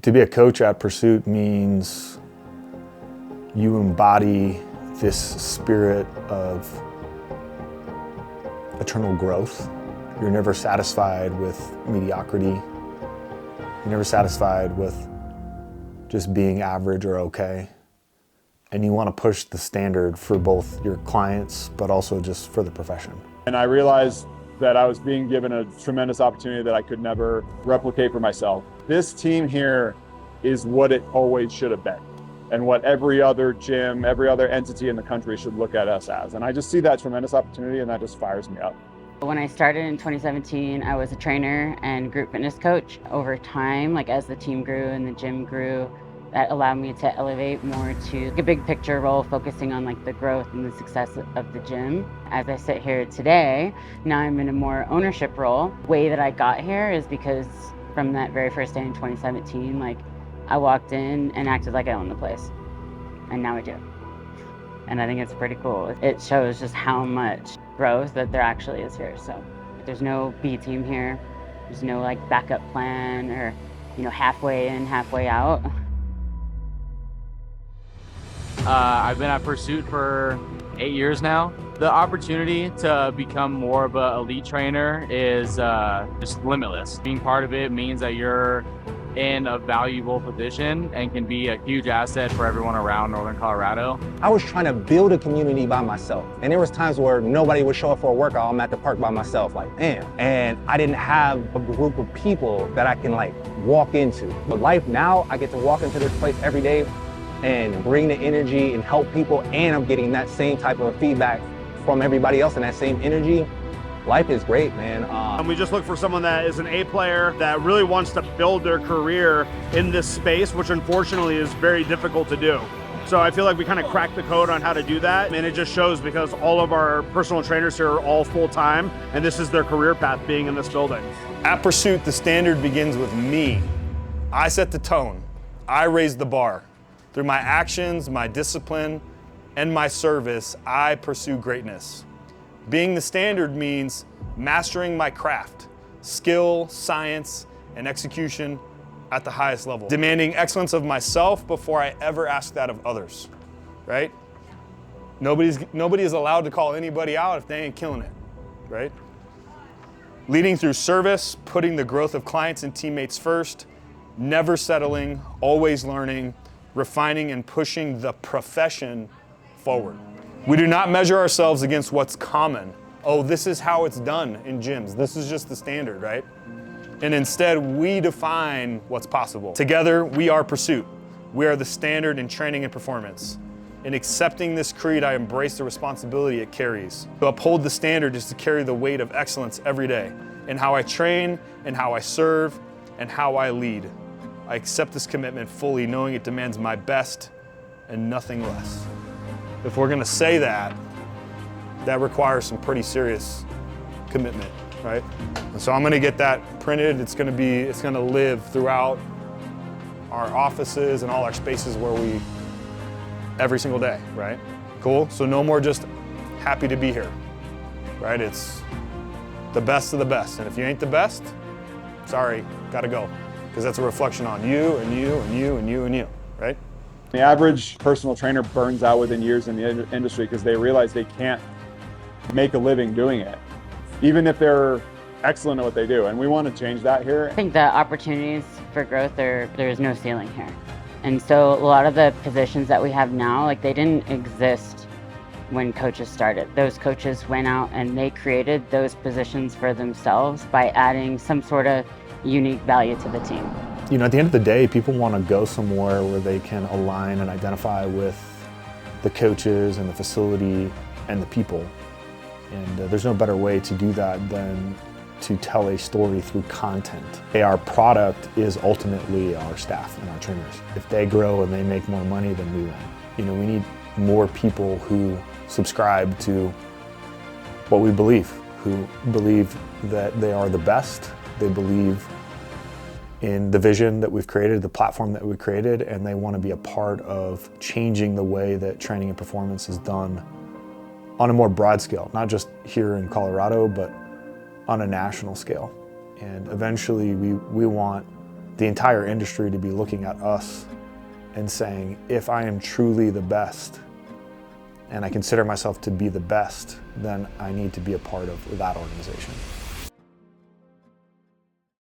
To be a coach at Pursuit means you embody this spirit of eternal growth. You're never satisfied with mediocrity. You're never satisfied with just being average or okay. And you want to push the standard for both your clients, but also just for the profession. And I realized that I was being given a tremendous opportunity that I could never replicate for myself. This team here is what it always should have been, and what every other gym, every other entity in the country should look at us as. And I just see that tremendous opportunity, and that just fires me up. When I started in 2017, I was a trainer and group fitness coach. Over time, as the team grew and the gym grew, that allowed me to elevate more to a big picture role, focusing on the growth and the success of the gym. As I sit here today, now I'm in a more ownership role. The way that I got here is because from that very first day in 2017, I walked in and acted like I owned the place, and now I do. And I think it's pretty cool. It shows just how much growth that there actually is here. So there's no B team here. There's no backup plan or, halfway in, halfway out. I've been at Pursuit for 8 years now. The opportunity to become more of an elite trainer is just limitless. Being part of it means that you're in a valuable position and can be a huge asset for everyone around Northern Colorado. I was trying to build a community by myself. And there was times where nobody would show up for a workout. I'm at the park by myself, damn. And I didn't have a group of people that I can walk into. But life now, I get to walk into this place every day and bring the energy and help people, and I'm getting that same type of feedback from everybody else and that same energy. Life is great, man. We just look for someone that is an A player that really wants to build their career in this space, which unfortunately is very difficult to do. So I feel like we kind of cracked the code on how to do that, and it just shows because all of our personal trainers here are all full-time, and this is their career path being in this building. At Pursuit, the standard begins with me. I set the tone. I raise the bar. Through my actions, my discipline, and my service, I pursue greatness. Being the standard means mastering my craft, skill, science, and execution at the highest level. Demanding excellence of myself before I ever ask that of others, right? Nobody is allowed to call anybody out if they ain't killing it, right? Leading through service, putting the growth of clients and teammates first, never settling, always learning, refining and pushing the profession forward. We do not measure ourselves against what's common. Oh, this is how it's done in gyms. This is just the standard, right? And instead, we define what's possible. Together, we are Pursuit. We are the standard in training and performance. In accepting this creed, I embrace the responsibility it carries. To uphold the standard is to carry the weight of excellence every day in how I train, and how I serve, and how I lead. I accept this commitment fully, knowing it demands my best and nothing less. If we're gonna say that, that requires some pretty serious commitment, right? And so I'm gonna get that printed. It's gonna live throughout our offices and all our spaces every single day, right? Cool, so no more just happy to be here, right? It's the best of the best. And if you ain't the best, sorry, gotta go. Because that's a reflection on you and you and you and you and you, right? The average personal trainer burns out within years in the industry because they realize they can't make a living doing it, even if they're excellent at what they do. And we want to change that here. I think the opportunities for growth, there's no ceiling here. And so a lot of the positions that we have now, they didn't exist when coaches started. Those coaches went out and they created those positions for themselves by adding some sort of unique value to the team. At the end of the day, people want to go somewhere where they can align and identify with the coaches and the facility and the people. And there's no better way to do that than to tell a story through content. Our product is ultimately our staff and our trainers. If they grow and they make more money, then we win. We need more people who subscribe to what we believe, who believe that they are the best. They believe in the vision that we've created, the platform that we've created, and they want to be a part of changing the way that training and performance is done on a more broad scale, not just here in Colorado, but on a national scale. And eventually we want the entire industry to be looking at us and saying, if I am truly the best, and I consider myself to be the best, then I need to be a part of that organization.